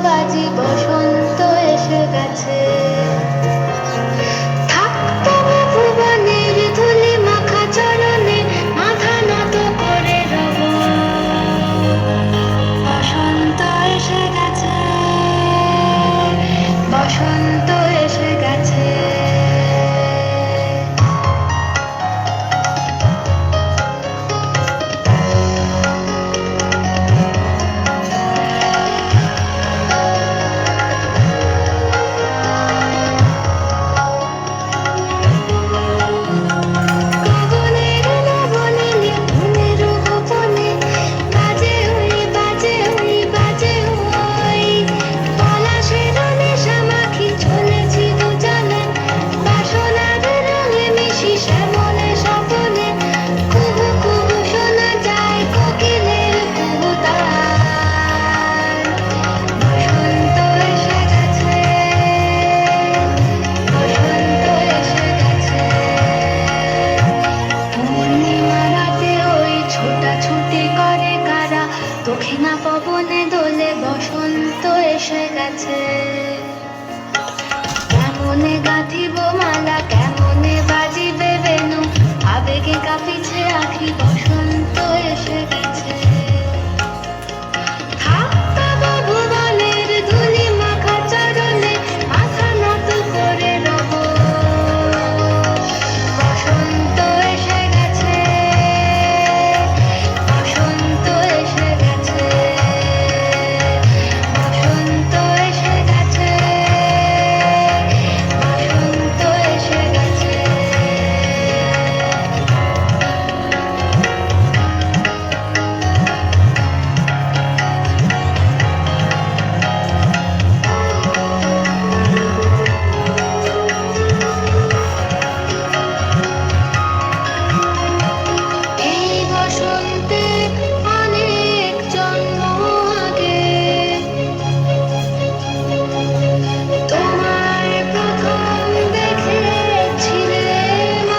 বাজি বসন্ত এসে গেছে। থাকতাম ভুবনের ধুলি মাখা চরণে, মাথা নত করে রব। বসন্ত এসে গেছে, বসন্ত এসে গেছে। দক্ষিণা পবনে দোলে বসন্ত এসে গেছে। কেমনে গাঁথিব মালা, কেমনে বাজিবে বেনু, আবেগে কাঁপিছে আখি, বসন্ত এসে গেছে। থাকতাম ভুবনের ধুলি মাখা চরণে, মাথা নত করে রব। বসন্ত এসে গেছে, বসন্ত এসে গেছে, বসন্ত এসে গেছে, বসন্ত এসে গেছে। এই বসন্তে অনেক জন্ম আগে তোমায় প্রথম দেখেছিলাম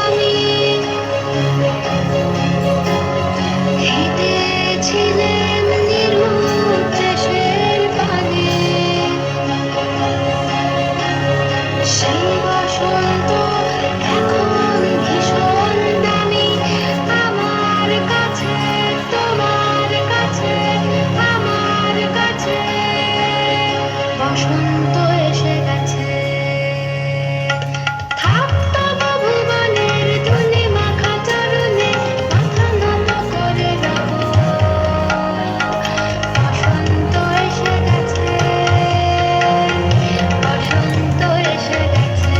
আমি। হেঁটেছিলেন নিরুপ দেশের পানে, সেই বসন্ত এখন ভীষণ দামি আমার কাছে, তোমার কাছে, আমার কাছে। বসন্ত এসে গেছে। থাকতাম ভুবনের ধুলি মাখা চরণে, মাথা নত করে রব। বসন্ত এসে গেছে, বসন্ত এসে গেছে,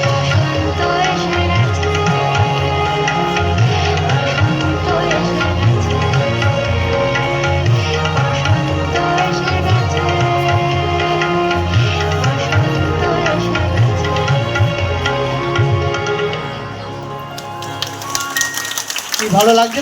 বসন্ত এসে গেছে, বসন্ত এসে গেছে, বসন্ত এসে গেছে, বসন্ত এসে গেছে। কি ভালো লাগছে।